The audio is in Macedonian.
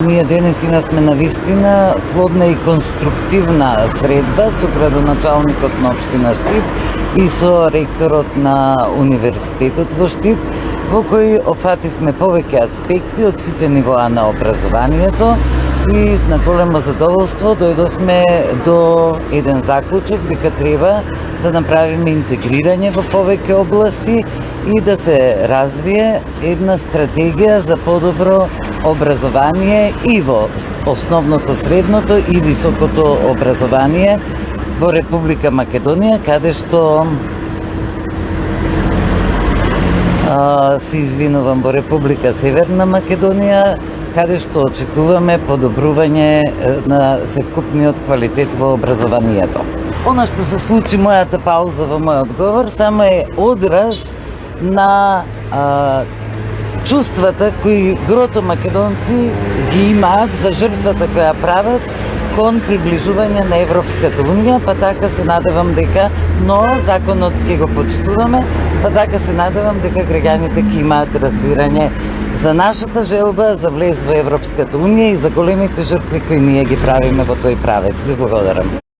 Ние денес имавме навистина плодна и конструктивна средба со градоначалникот на општина Штип и со ректорот на Универзитетот во Штип, во кој опфативме повеќе аспекти од сите нивоа на образованието и на големо задоволство дојдовме до еден заклучок дека треба да направиме интегрирање во повеќе области и да се развие една стратегија за подобро образование и во основното, средното и високото образование во Република Македонија, каде што се извинувам, во Република Северна Македонија, каде што очекуваме подобрување на севкупниот квалитет во образованието. Она што се случи мојата пауза во мојот говор само е одраз на чувствата кои грото македонци ги имаат за жртвата која прават кон приближување на Европската Унија, па така се надевам дека, но законот ќе го почитуваме, па така се надевам дека граѓаните ќе имаат разбирање за нашата желба за влез во Европската Унија и за големите жртви кои ние ги правиме во тој правец. Ви благодарам.